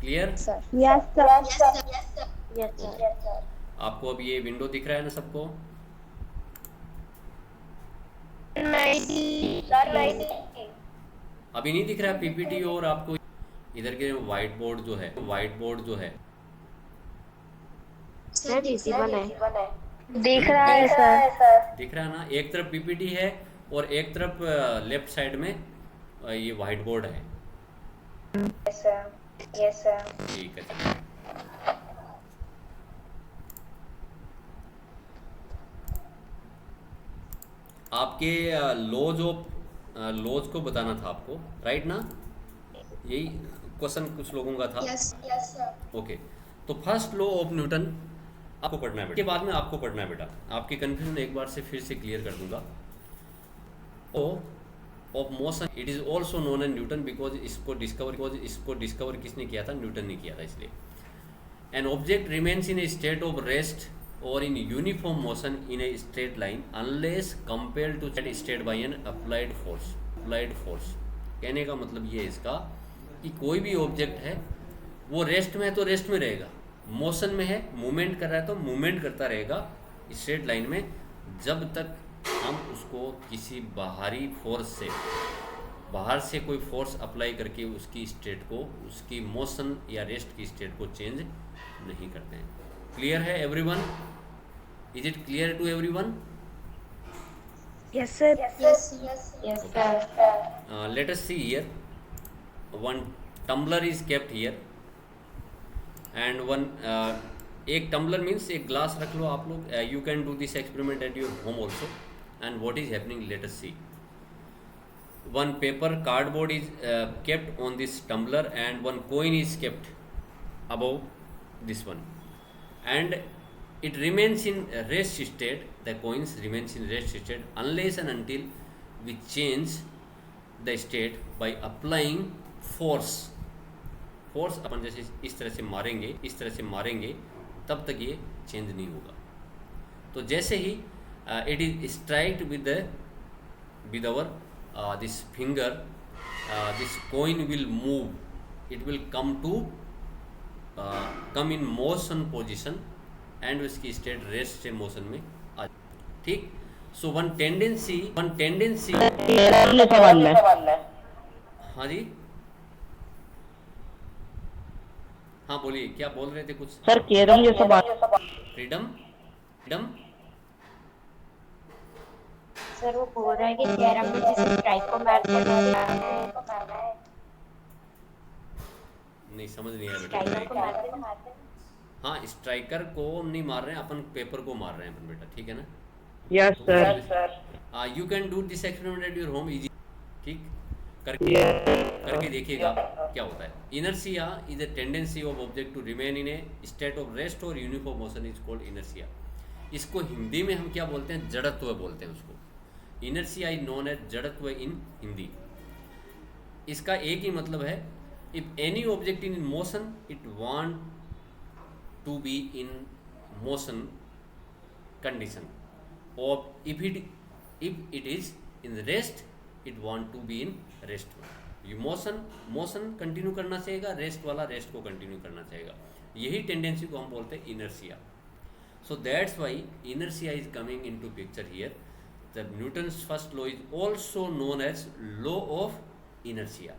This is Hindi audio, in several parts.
Clear? Yes sir. Yes okay, sir. आपको अब ये विंडो दिख रहा है ना सबको? सर नहीं। अभी नहीं दिख रहा है पीपीटी? और आपको इधर के व्हाइट बोर्ड जो है, सर विजिबल है। दिख दिख रहा है दिख रहा सर। है सर। दिख रहा है ना? एक तरफ पीपीटी है और एक तरफ लेफ्ट साइड में ये व्हाइट बोर्ड है। Yes sir. Yes sir. ठीक है, चलिए। आपके लॉज को बताना था आपको, राइट ना? यही क्वेश्चन कुछ लोगों का था। यस। Yes sir. ओके, तो फर्स्ट लॉ ऑफ न्यूटन आपको पढ़ना है बेटा, के बाद में आपको पढ़ना है बेटा। आपकी कन्फ्यूजन एक बार से फिर से क्लियर कर दूंगा। ओ of motion it is also known as Newton because इसको डिस्कवर किसने किया था? न्यूटन ने किया था। इसलिए an object remains in a state of rest और in uniform motion in a straight line unless compared to state by an applied force. कहने का मतलब ये है इसका कि कोई भी ऑब्जेक्ट है वो रेस्ट में है तो रेस्ट में रहेगा, मोशन में है मूवमेंट कर रहा है तो मूवमेंट करता रहेगा स्ट्रेट लाइन में, जब तक हम उसको किसी बाहर से कोई फोर्स अप्लाई करके उसकी स्टेट को, उसकी मोशन या रेस्ट की स्टेट को चेंज नहीं करते हैं। क्लियर है everyone? Is it clear to everyone? Yes sir. Yes yes sir. Sir. Let us see here. One tumbler is kept here and one एक टम्बलर मीन्स एक ग्लास रख लो आप लोग। You can do this experiment at your home also. And what is happening, let us see. One paper cardboard is kept on this tumbler and one coin is kept above this one, and it remains in rest state. The coins remains in rest state unless and until we change the state by applying force अपन जैसे इस तरह से मारेंगे तब तक ये चेंज नहीं होगा। तो जैसे ही it is striked with our this finger, this coin will move, it will come in motion position and उसकी स्टेट रेस्ट से मोशन में आ। ठीक, सो वन टेंडेंसी सवाल है। हाँ जी, हाँ बोलिए, क्या बोल रहे थे कुछ? सर कैरम जैसा बात। फ्रीडम फ्रीडम सर वो बोल रहा है कि कैरम में जिस स्ट्राइक को मारते हैं नहीं समझ नहीं आया बेटा। स्ट्राइकर को मारते हैं। हाँ, स्ट्राइकर को हम नहीं मार रहे हैं, अपन पेपर को मार रहे हैं अपन बेटा, ठीक है ना? यस तो sir. You can do this experiment at your home easy. ठीक, करके देखिएगा क्या होता है। Inertia is a tendency of object to remain in a state of rest और uniform motion is called inertia. इसको हिंदी में हम क्या बोलते हैं? जड़त्व बोलते हैं उसको। इनर्शिया इज नोन एज जड़त्व इन हिंदी। इसका एक ही मतलब है, if any object in motion it want to be in motion condition, और if it is in rest it want to be in rest. ये मोशन कंटिन्यू करना चाहेगा, रेस्ट वाला रेस्ट को कंटिन्यू करना चाहेगा। यही टेंडेंसी को हम बोलते हैं inertia. So that's why inertia is coming in to picture here. The Newton's first law is also known as law of inertia.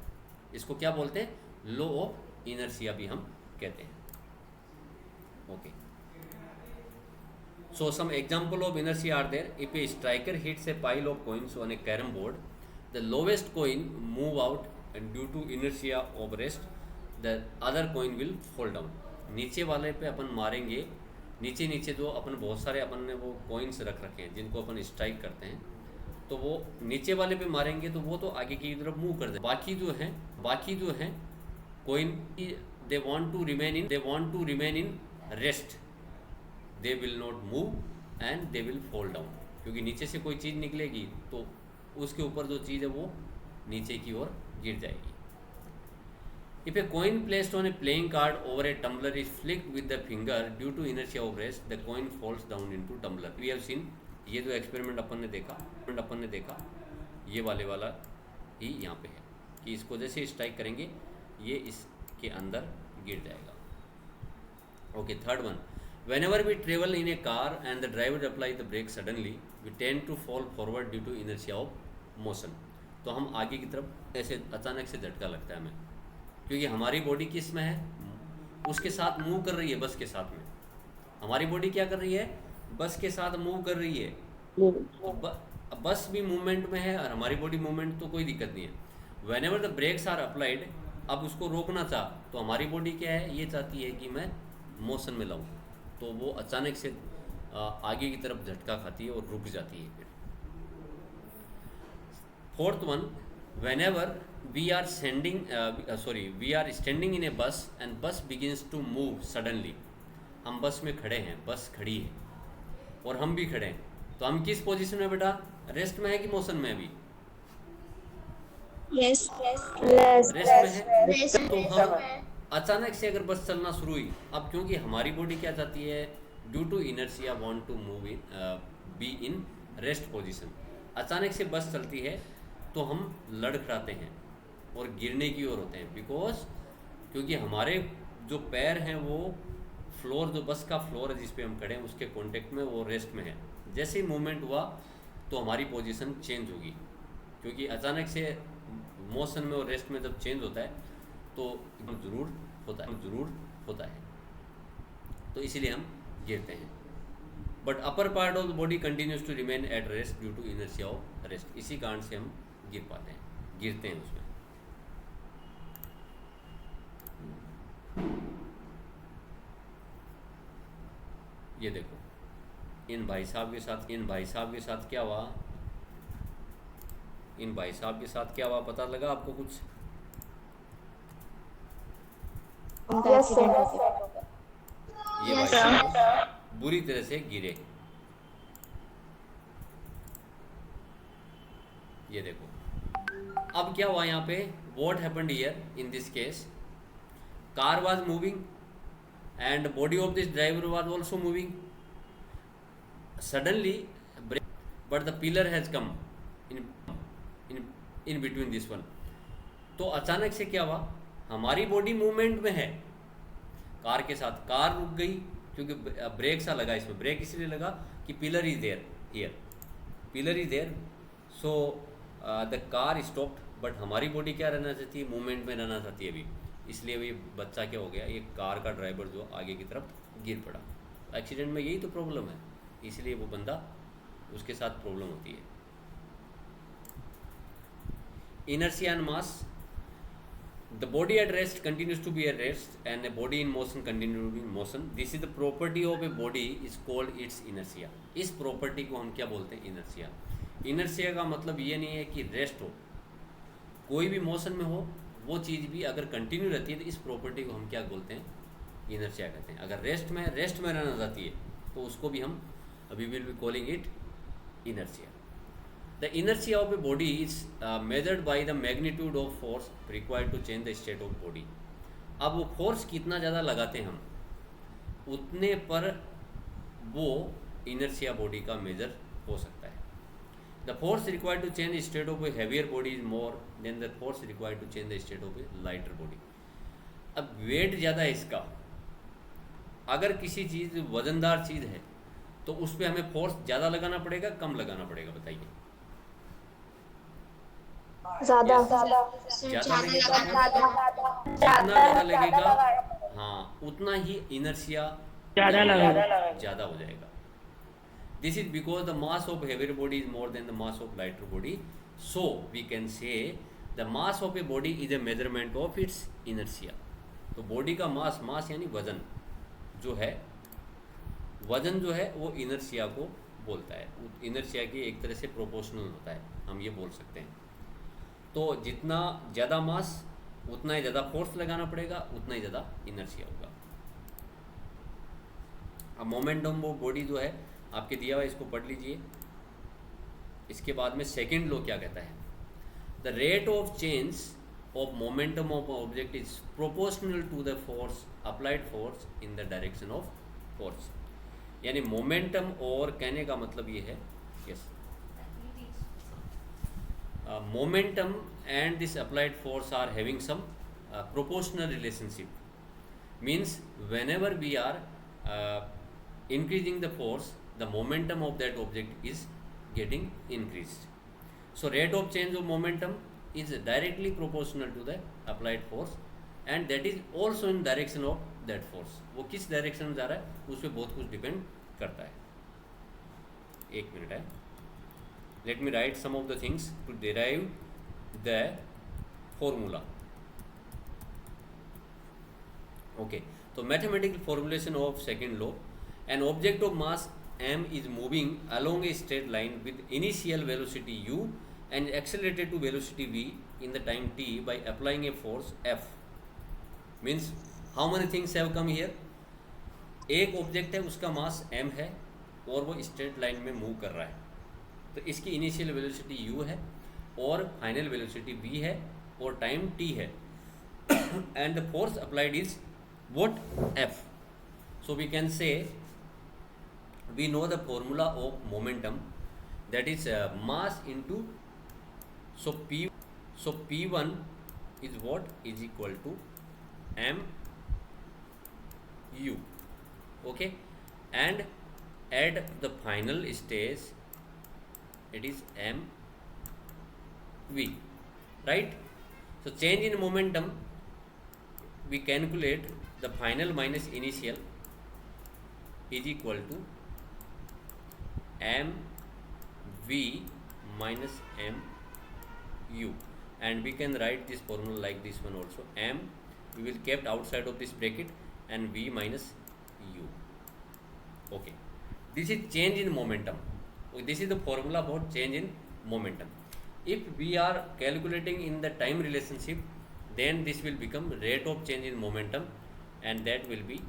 इसको क्या बोलते हैं? लॉ ऑफ इनर्शिया भी हम कहते हैं। Okay, so some example of inertia are there. If a striker hits a pile of coins on a carom board, the lowest coin move out and due to inertia of rest the other coin will fall down. नीचे वाले पे अपन मारेंगे, नीचे जो अपन बहुत सारे अपन ने वो कॉइन्स रख रखे हैं जिनको अपन स्ट्राइक करते हैं, तो वो नीचे वाले पे मारेंगे तो वो तो आगे की तरफ मूव कर दे। बाकी जो है coin, they want to remain in rest, they will not move and they will fall down. क्योंकि नीचे से कोई चीज़ निकलेगी तो उसके ऊपर जो चीज़ है वो नीचे की ओर गिर जाएगी। If a coin placed on a playing card over a tumbler is flicked with the finger due to inertia of rest the coin falls down into tumbler. We have seen, ये जो एक्सपेरिमेंट अपन ने देखा ये वाला ही यहाँ पे है कि इसको जैसे स्ट्राइक करेंगे ये इसके अंदर गिर जाएगा। Okay, third one, whenever we travel in a car and the driver apply the brake suddenly we tend to fall forward due to inertia of motion. तो हम आगे की तरफ ऐसे अचानक से झटका लगता है हमें, क्योंकि हमारी बॉडी किस में है, उसके साथ मूव कर रही है, बस के साथ में। हमारी बॉडी क्या कर रही है, बस के साथ मूव कर रही है। तो बस भी मूवमेंट में है और हमारी बॉडी मूवमेंट, तो कोई दिक्कत नहीं है। Whenever the brakes are applied, अब उसको रोकना चाह तो हमारी बॉडी क्या है, ये चाहती है कि मैं मोशन में लाऊं, तो वो अचानक से आगे की तरफ झटका खाती है और रुक जाती है। फिर fourth one, whenever we are we are standing in a bus and बस बिगिंस टू मूव सडनली। हम बस में खड़े हैं, बस खड़ी है और हम भी खड़े हैं, तो हम किस पोजीशन में बेटा, रेस्ट में है कि मोशन में अभी? रेस्ट रेस्ट में है। तो हम अचानक से अगर बस चलना शुरू हुई, अब क्योंकि हमारी बॉडी क्या चाहती है, due to inertia want to move in be in rest position. अचानक से बस चलती है तो हम लड़खड़ाते हैं और गिरने की ओर होते हैं, बिकॉज क्योंकि हमारे जो पैर हैं वो फ्लोर, जो बस का फ्लोर है जिस पे हम खड़े हैं, उसके कांटेक्ट में, वो रेस्ट में है। जैसे ही मूवमेंट हुआ तो हमारी पोजीशन चेंज होगी, क्योंकि अचानक से मोशन में और रेस्ट में जब चेंज होता है तो ज़रूर होता है, तो इसीलिए हम गिरते हैं। But upper part of the body continues to remain at rest due to inertia of rest. इसी कारण से हम गिर पाते हैं, गिरते हैं उसमें। ये देखो, इन भाई साहब के साथ क्या हुआ, पता लगा आपको कुछ? उनका एक्सीडेंट हो गया। ये भाई साहब बुरी तरह से गिरे। ये देखो, अब क्या हुआ यहाँ पे, what happened here in this case, car was moving and body of this driver was also moving. Suddenly but the pillar has come in between this one. तो अचानक से क्या हुआ, हमारी बॉडी मूवमेंट में है कार के साथ, कार रुक गई क्योंकि ब्रेक सा लगा इसमें। ब्रेक इसलिए लगा कि pillar is there, so the car stopped. But हमारी बॉडी क्या रहना चाहती है, मूवमेंट में रहना चाहती है अभी, इसलिए ये बच्चा क्या हो गया, ये कार का ड्राइवर जो आगे की तरफ गिर पड़ा। एक्सीडेंट में यही तो प्रॉब्लम है, इसलिए वो बंदा, उसके साथ प्रॉब्लम होती है। Inertia and mass, the body at rest continues to be at rest and a body in motion continue to be in motion. This is the property of a body is called its inertia. इस प्रॉपर्टी को हम क्या बोलते हैं, इनर्शिया। इनर्शिया का मतलब ये नहीं है कि रेस्ट हो, कोई भी मोशन में हो, वो चीज़ भी अगर कंटिन्यू रहती है तो इस प्रॉपर्टी को हम क्या बोलते हैं, इनर्शिया कहते हैं। अगर रेस्ट में रहना चाहती है तो उसको भी हम we will be calling it inertia. The inertia of a body is measured by the magnitude of force required to change the state of body. अब वो फोर्स कितना ज़्यादा लगाते हैं हम, उतने पर वो इनर्शिया बॉडी का मेजर हो सकता है। The force required to change the state of a heavier body is more than the force required to change the state of a lighter body. अब वेट ज़्यादा है इसका, अगर किसी चीज़ वजनदार चीज़ है तो उस पर हमें फोर्स ज़्यादा लगाना पड़ेगा, कम लगाना पड़ेगा, बताइए? ज़्यादा लगेगा, हाँ, उतना ही इनर्शिया ज़्यादा हो जाएगा। This is because the mass of heavier body is more than the mass of lighter body. So we can say the mass of a body is a measurement of its inertia. तो बॉडी का मास यानी वजन जो है, वो इनर्शिया को बोलता है। इनर्शिया की एक तरह से प्रोपोर्शनल होता है, हम ये बोल सकते हैं। तो जितना ज़्यादा मास उतना ही ज़्यादा फोर्स लगाना पड़ेगा, उतना ही ज़्यादा इनर्शिया होगा। अब मोमेंटम ऑफ बॉडी जो है आपके दिया हुआ, इसको पढ़ लीजिए। इसके बाद में सेकेंड लॉ क्या कहता है, the rate of change of momentum of object is proportional to the force applied force in the direction of force. यानी मोमेंटम, और कहने का मतलब ये है, yes, momentum and this applied force are having some proportional relationship. means whenever we are increasing the force, the momentum of that object is getting increased. So rate of change of momentum is directly proportional to the applied force, and that is also in direction of that force. वो किस डायरेक्शन में जा रहा है उस पर बहुत कुछ डिपेंड करता है. एक मिनट है. Let me write some of the things to derive the formula. Okay, so mathematical formulation of second law. An object of mass m is moving along a straight line with initial velocity u and accelerated to velocity v in the time t by applying a force F. Means how many things have come here? एक ऑब्जेक्ट है, उसका मास m है और वो स्ट्रेट लाइन में मूव कर रहा है, तो इसकी इनिशियल वेलोसिटी u है और फाइनल वेलोसिटी v है और टाइम t है, and the force applied is what? F. So we can say we know the formula of momentum, that is mass into so P1 is what? Is equal to m u. Okay, and at the final stage it is m v, right? So change in momentum, we calculate the final minus initial is equal to m v minus m u, and we can write this formula like this one also. M we will kept outside of this bracket and v minus u. Okay, this is change in momentum. This is the formula for change in momentum. If we are calculating in the time relationship, then this will become rate of change in momentum, and that will be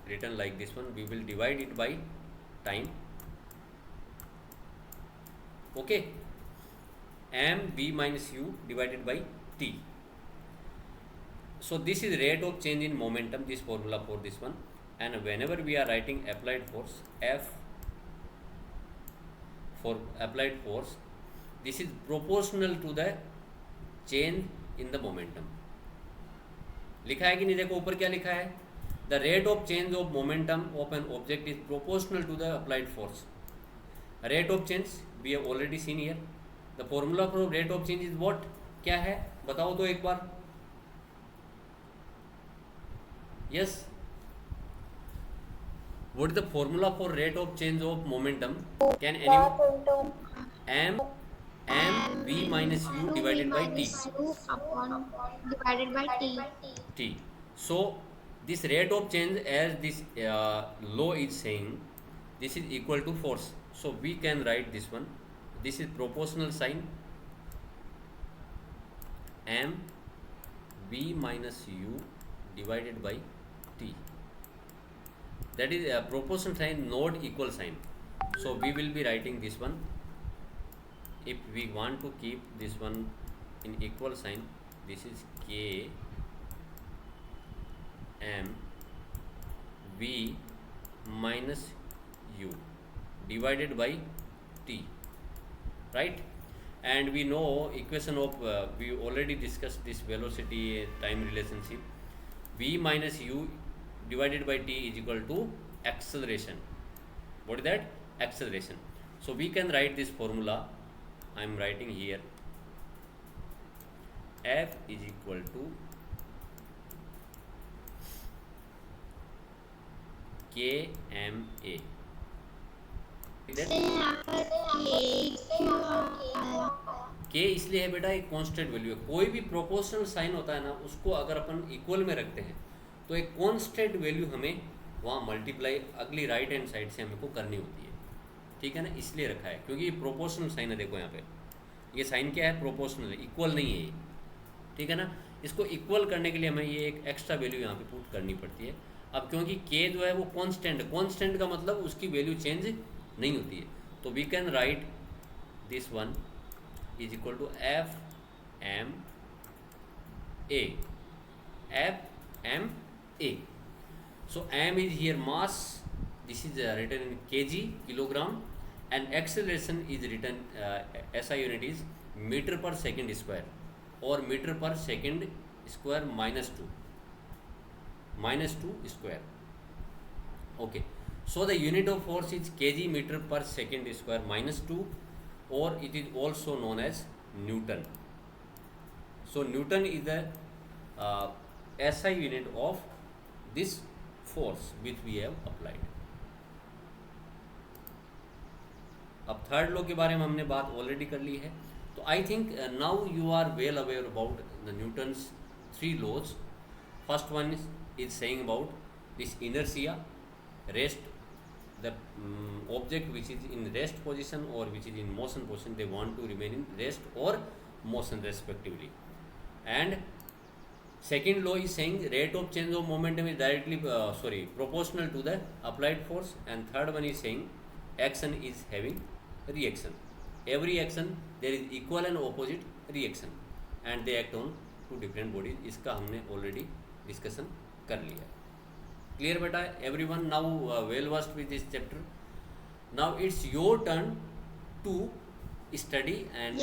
written like this one. We will divide it by time. Okay, m v minus u divided by t. So this is rate of change in momentum, this formula for this one. And whenever we are writing applied force, F for applied force, this is proportional to the change in the momentum. लिखा है कि नहीं? देखो ऊपर क्या लिखा है, the rate of change of momentum of an object is proportional to the applied force. Rate of change we have already seen here. The formula for rate of change is what? क्या है बताओ तो एक बार. Yes, what is the formula for rate of change of momentum? Can anyone? m v minus u divided by t. Divided by t. T. So this rate of change, as this law is saying, this is equal to force. So we can write this one. This is proportional sign, m v minus u divided by t. That is a proportional sign, not equal sign. So we will be writing this one. If we want to keep this one in equal sign, this is k m v minus u divided by t, right? And we know equation of we already discussed this velocity time relationship. V minus u divided by t is equal to acceleration. What is that? Acceleration. So we can write this formula. I am writing here. F is equal to KMA. K इसलिए है बेटा, एक कांस्टेंट वैल्यू है. कोई भी प्रोपोर्शनल साइन होता है ना, उसको अगर अपन इक्वल में रखते हैं तो एक कांस्टेंट वैल्यू हमें वहाँ मल्टीप्लाई अगली राइट हैंड साइड से हमको करनी होती है. ठीक है ना, इसलिए रखा है क्योंकि ये प्रोपोर्शनल साइन है. देखो यहाँ पे ये साइन क्या है? प्रोपोर्शनल है, इक्वल नहीं है ये. ठीक है ना, इसको इक्वल करने के लिए हमें ये एक एक्स्ट्रा वैल्यू यहाँ पे पुट करनी पड़ती है. अब क्योंकि के जो है वो कांस्टेंट, कांस्टेंट का मतलब उसकी वैल्यू चेंज नहीं होती है, तो we can write this one is equal to F M A. F M A. So m is here mass, this is written in kg, kilogram, and acceleration is written SI unit is meter per second square or meter per second square minus 2 square. Okay, so the unit of force is kg meter per second square minus 2, or it is also known as Newton. So Newton is the SI unit of this force which we have applied. अब थर्ड लॉ के बारे में हमने बात ऑलरेडी कर ली है. तो I think now you are well aware about the Newton's 3 laws. First one is saying about this inertia, rest, the object which is in rest position or which is in motion position, they want to remain in rest or motion respectively. And second law is saying rate of change of momentum is directly proportional to the applied force. And third one is saying action is having reaction. Every action there is equal and opposite reaction and they act on two different bodies. इसका हमने already discussion कर लिया. Clear बेटा? Everyone now well versed with this chapter. Now it's your turn to study and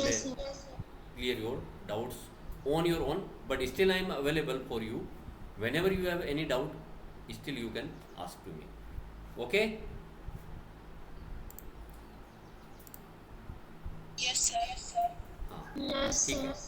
clear your doubts on your own. But still I am available for you. Whenever you have any doubt, still you can ask to me. Okay? Yes, sir. हाँ Yes, ठीक है. sir.